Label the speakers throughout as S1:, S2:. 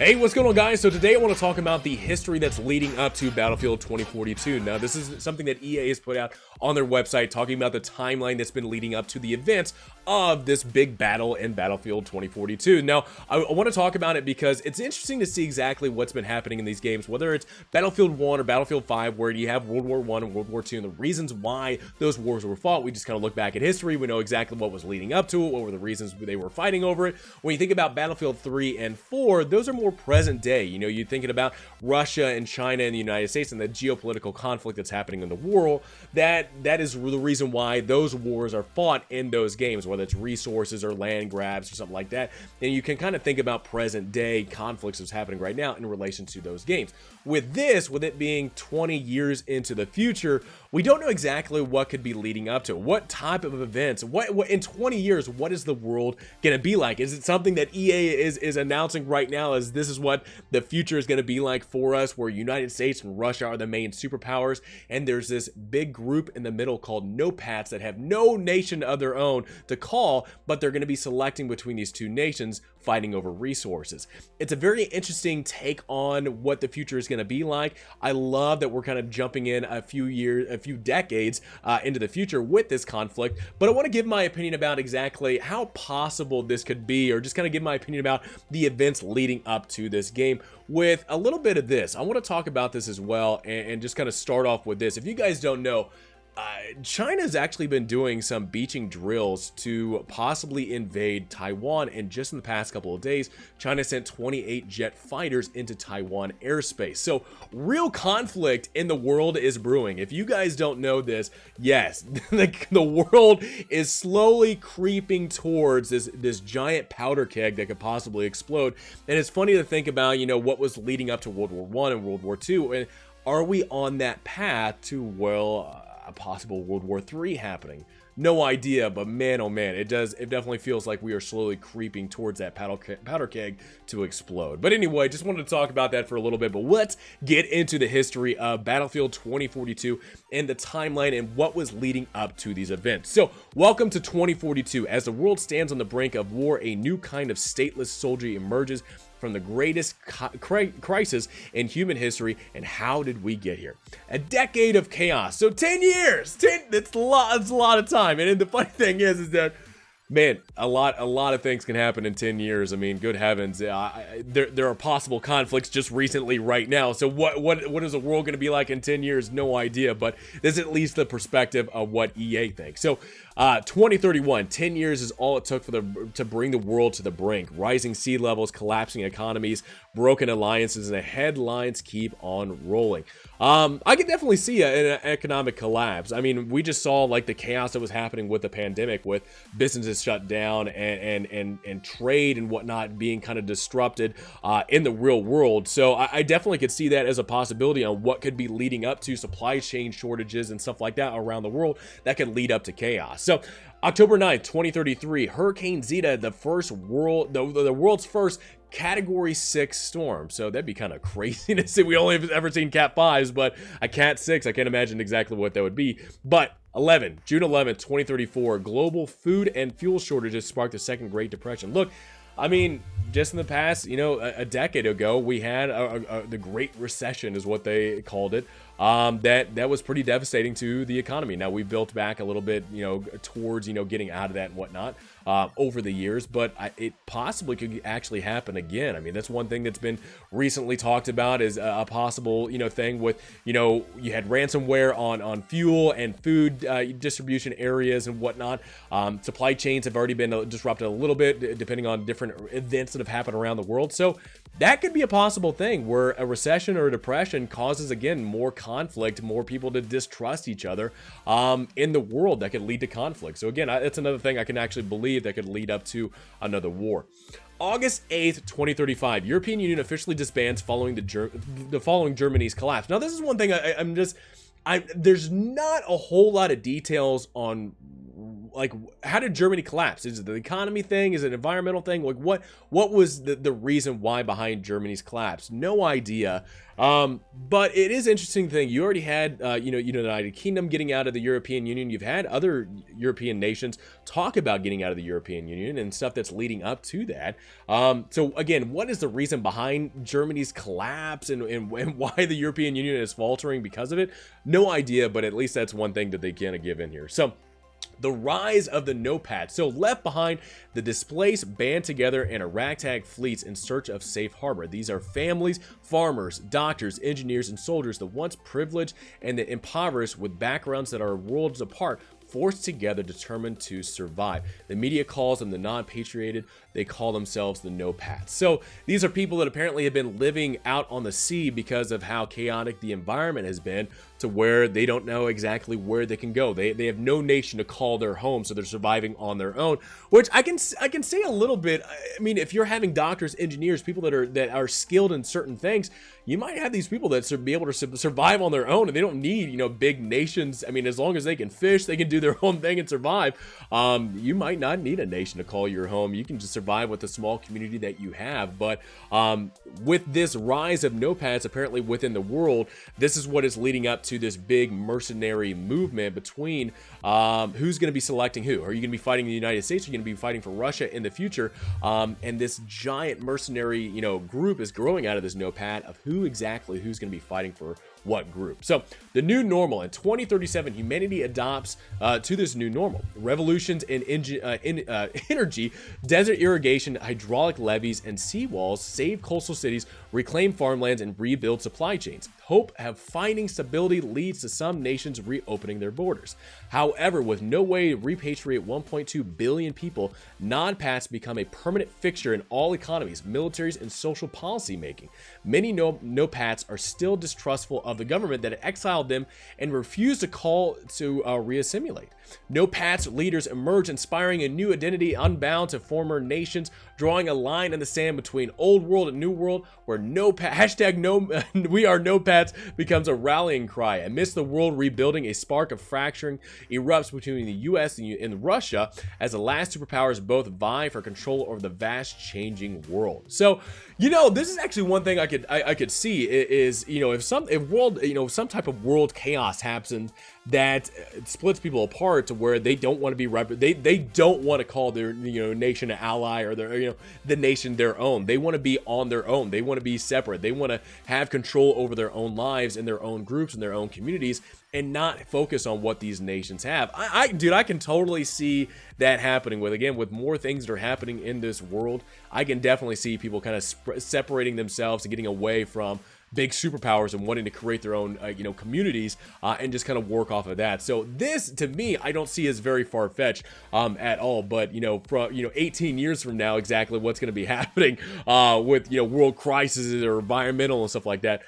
S1: Hey, what's going on, guys? So today I want to talk about the history that's leading up to Battlefield 2042. Now, this is something that EA has put out on their website, talking about the timeline that's been leading up to the events of this big battle in Battlefield 2042. Now, I want to talk about it because it's interesting to see exactly what's been happening in these games, whether it's Battlefield 1 or Battlefield 5, where you have World War 1 and World War 2, and the reasons why those wars were fought. We just kind of look back at history. We know exactly what was leading up to it, what were the reasons they were fighting over it. When you think about Battlefield 3 and 4, those are more present day. You know, you're thinking about Russia and China and the United States and the geopolitical conflict that's happening in the world. That is the reason why those wars are fought in those games, whether it's resources or land grabs or something like that. And you can kind of think about present day conflicts that's happening right now in relation to those games. With it being 20 years into the future, we don't know exactly what could be leading up to it. What type of events, what in 20 years, what is the world going to be like? Is it something that EA is announcing right now as this is what the future is going to be like for us, where United States and Russia are the main superpowers, and there's this big group in the middle called notepads that have no nation of their own to call, but they're going to be selecting between these two nations fighting over resources. It's a very interesting take on what the future is going to be like. I love that we're kind of jumping in a few decades into the future with this conflict, but I want to give my opinion about exactly how possible this could be, or just kind of give my opinion about the events leading up to this game with a little bit of this. I want to talk about this as well, and just kind of start off with this. If you guys don't know, China's actually been doing some beaching drills to possibly invade Taiwan, and just in the past couple of days, China sent 28 jet fighters into Taiwan airspace. So real conflict in the world is brewing. If you guys don't know this, yes, the world is slowly creeping towards this giant powder keg that could possibly explode. And it's funny to think about, you know, what was leading up to World War I and World War II, and are we on that path to, well, a possible World War III happening? No idea, but man, oh man, it definitely feels like we are slowly creeping towards that powder keg to explode. But anyway, just wanted to talk about that for a little bit, but let's get into the history of Battlefield 2042 and the timeline and what was leading up to these events. So welcome to 2042. As the world stands on the brink of war, a new kind of stateless soldier emerges from the greatest crisis in human history. And how did we get here? A decade of chaos. So 10 years. That's a lot of time. And the funny thing is that, man, a lot of things can happen in 10 years. I mean, good heavens, there are possible conflicts just recently right now. So what is the world going to be like in 10 years? No idea, but this is at least the perspective of what EA thinks. So 2031, 10 years is all it took to bring the world to the brink. Rising sea levels, collapsing economies, broken alliances, and the headlines keep on rolling. I can definitely see an economic collapse. I mean, we just saw like the chaos that was happening with the pandemic, with businesses shut down and trade and whatnot being kind of disrupted in the real world. So I definitely could see that as a possibility on what could be leading up to supply chain shortages and stuff like that around the world that could lead up to chaos. So October 9th, 2033, Hurricane Zeta, the world's first Category 6 storm. So that'd be kind of crazy to see. We only have ever seen Cat 5s, but a Cat 6, I can't imagine exactly what that would be. But June 11th, 2034, global food and fuel shortages sparked the Second Great Depression. Look, I mean, just in the past, you know, a decade ago, we had the Great Recession is what they called it. That was pretty devastating to the economy. Now we built back a little bit, you know, towards, you know, getting out of that and whatnot over the years, but it possibly could actually happen again. I mean, that's one thing that's been recently talked about is a possible, you know, thing with, you know, you had ransomware on fuel and food distribution areas and whatnot. Supply chains have already been disrupted a little bit depending on different events that have happened around the world. So that could be a possible thing where a recession or a depression causes, again, more conflict, more people to distrust each other in the world. That could lead to conflict. So again, that's another thing I can actually believe that could lead up to another war. August 8th, 2035, European Union officially disbands following Germany's collapse. Now, this is one thing there's not a whole lot of details on like, how did Germany collapse? Is it the economy thing? Is it an environmental thing? Like, what was the reason why behind Germany's collapse? No idea. But it is interesting thing. You already had, you know, the United Kingdom getting out of the European Union. You've had other European nations talk about getting out of the European Union and stuff that's leading up to that. So again, what is the reason behind Germany's collapse and why the European Union is faltering because of it? No idea, but at least that's one thing that they kind of give in here. So the rise of the notepad. So left behind, the displaced band together in a ragtag fleets in search of safe harbor. These are families, farmers, doctors, engineers, and soldiers, the once privileged and the impoverished with backgrounds that are worlds apart, forced together, determined to survive. The media calls them the non-patrioted. They call themselves the notepads. So these are people that apparently have been living out on the sea because of how chaotic the environment has been, to where they don't know exactly where they can go. They have no nation to call their home, so they're surviving on their own, which I can say a little bit. I mean, if you're having doctors, engineers, people that are skilled in certain things, you might have these people that be able to survive on their own, and they don't need, you know, big nations. I mean, as long as they can fish, they can do their own thing and survive. You might not need a nation to call your home. You can just survive with the small community that you have. But with this rise of notepads apparently within the world, this is what is leading up to this big mercenary movement between who's going to be selecting who. Are you going to be fighting the United States? Are you going to be fighting for Russia in the future? And this giant mercenary, you know, group is growing out of this notepad of who's going to be fighting for what group. So the new normal in 2037, humanity adopts to this new normal. Revolutions in energy, desert irrigation, hydraulic levees, and seawalls save coastal cities, reclaim farmlands, and rebuild supply chains. Hope of finding stability leads to some nations reopening their borders. However, with no way to repatriate 1.2 billion people, non-pats become a permanent fixture in all economies, militaries, and social policy making. Many no-pats are still distrustful of the government that exiled them and refuse to call to reassimilate. No-pats leaders emerge, inspiring a new identity unbound to former nations, drawing a line in the sand between old world and new world, where we are no-pats becomes a rallying cry. Amidst the world rebuilding, a spark of fracturing erupts between the US and Russia as the last superpowers both vie for control over the vast changing world. So, you know, this is actually one thing I could see is, you know, if some type of world chaos happens that splits people apart to where they don't want to be they don't want to call their, you know, nation an ally or their, you know, the nation their own. They want to be on their own. They want to be separate. They want to have control over their own lives and their own groups and their own communities, and not focus on what these nations have. Dude, I can totally see that happening with more things that are happening in this world. I can definitely see people kind of separating themselves and getting away from big superpowers and wanting to create their own, you know, communities and just kind of work off of that. So this, to me, I don't see as very far-fetched at all. But, you know, 18 years from now, exactly what's going to be happening with, you know, world crises or environmental and stuff like that.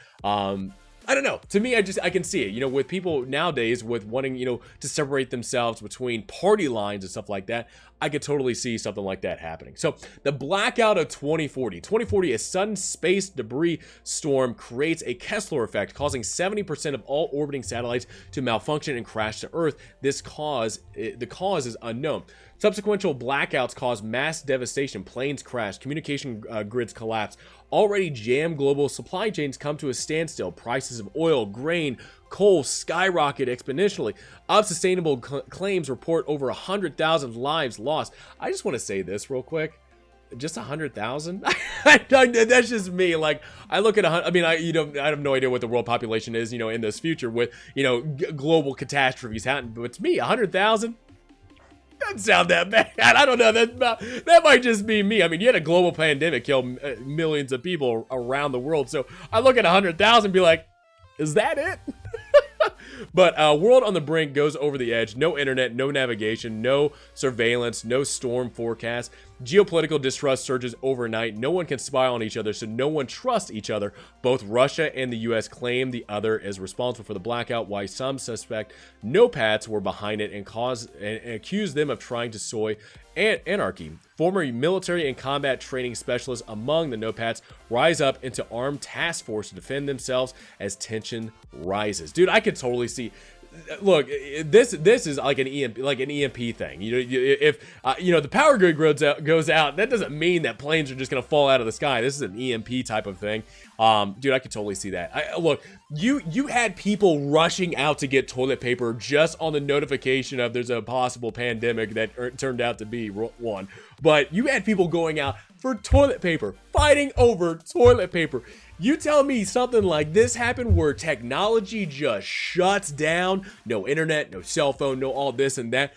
S1: I don't know. To me, I can see it, you know, with people nowadays with wanting, you know, to separate themselves between party lines and stuff like that. I could totally see something like that happening. So the blackout of 2040, a sudden space debris storm creates a Kessler effect, causing 70% of all orbiting satellites to malfunction and crash to Earth. The cause is unknown. Subsequent blackouts cause mass devastation. Planes crash, communication grids collapse. Already jammed global supply chains come to a standstill. Prices of oil, grain, coal skyrocket exponentially. Unsustainable claims report over 100,000 lives lost. I just want to say this real quick. Just 100,000? That's just me. Like, I look at I have no idea what the world population is, you know, in this future with, you know, global catastrophes happening. But to me, 100,000. Doesn't sound that bad. I don't know. That might just be me. I mean, you had a global pandemic kill millions of people around the world. So I look at 100,000 and be like, is that it? But world on the brink goes over the edge. No internet, no navigation, no surveillance, no storm forecast. Geopolitical distrust surges overnight. No one can spy on each other, so no one trusts each other. Both Russia and the US claim the other is responsible for the blackout, while some suspect no-pats were behind it and accuse them of trying to sow anarchy. Former military and combat training specialists among the no-pats rise up into armed task force to defend themselves as tension rises. Dude, I could totally see look, this is like an EMP thing. If the power grid goes out, that doesn't mean that planes are just gonna fall out of the sky. This is an EMP type of thing. Dude, I could totally see that. Look, you had people rushing out to get toilet paper just on the notification of there's a possible pandemic that turned out to be one. But you had people going out for toilet paper, fighting over toilet paper. You tell me something like this happened where technology just shuts down, no internet, no cell phone, no all this and that.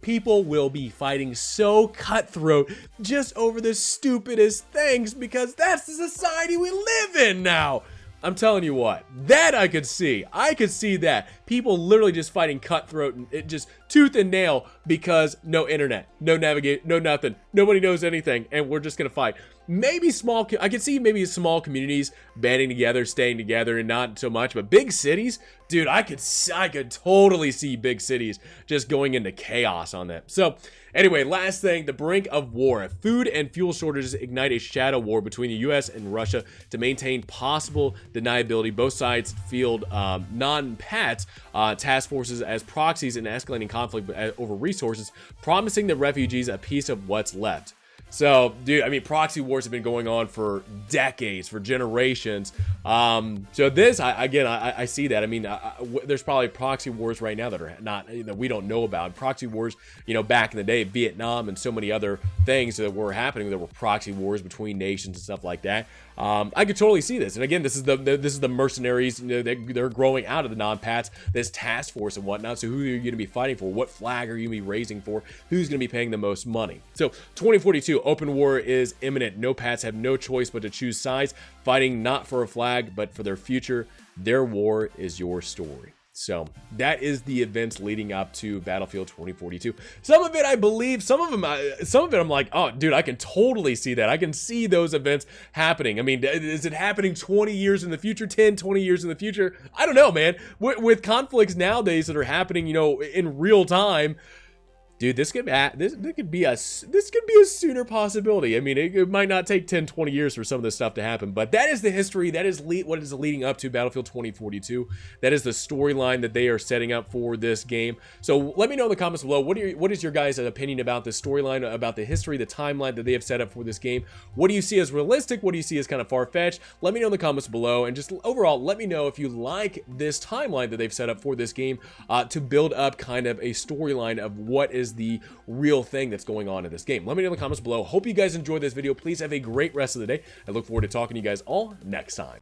S1: People will be fighting so cutthroat just over the stupidest things because that's the society we live in now. I'm telling you what, that I could see. I could see that. People literally just fighting cutthroat and it just tooth and nail because no internet, no navigate, no nothing. Nobody knows anything and we're just gonna fight. Maybe I could see maybe small communities banding together, staying together and not so much, but big cities, dude, I could totally see big cities just going into chaos on that. So anyway, last thing, the brink of war. Food and fuel shortages ignite a shadow war between the US and Russia to maintain possible deniability. Both sides field non-PATS task forces as proxies in escalating conflict over resources, promising the refugees a piece of what's left. So, dude, I mean, proxy wars have been going on for decades, for generations. So this, I see that. I mean, there's probably proxy wars right now that are that we don't know about. Proxy wars, back in the day, Vietnam and so many other things that were happening. There were proxy wars between nations and stuff like that. I could totally see this. And again, this is the mercenaries. They're growing out of the non-PATS, this task force and whatnot. So who are you going to be fighting for? What flag are you going to be raising for? Who's going to be paying the most money? So 2042, open war is imminent. No PATS have no choice but to choose sides, fighting not for a flag, but for their future. Their war is your story. So that is the events leading up to Battlefield 2042. Some of it I believe, some of it I'm like, oh dude, I can totally see that. I can see those events happening. I mean, is it happening 20 years in the future, 10, 20 years in the future? I don't know, man. With conflicts nowadays that are happening, in real time, dude, this could be a sooner possibility. I mean, it might not take 10, 20 years for some of this stuff to happen, but that is the history. That is what is leading up to Battlefield 2042. That is the storyline that they are setting up for this game. So let me know in the comments below, what is your guys' opinion about this storyline, about the history, the timeline that they have set up for this game? What do you see as realistic? What do you see as kind of far-fetched? Let me know in the comments below, and just overall, let me know if you like this timeline that they've set up for this game to build up kind of a storyline of what is the real thing that's going on in this game. Let me know in the comments below. Hope you guys enjoyed this video. Please have a great rest of the day. I look forward to talking to you guys all next time.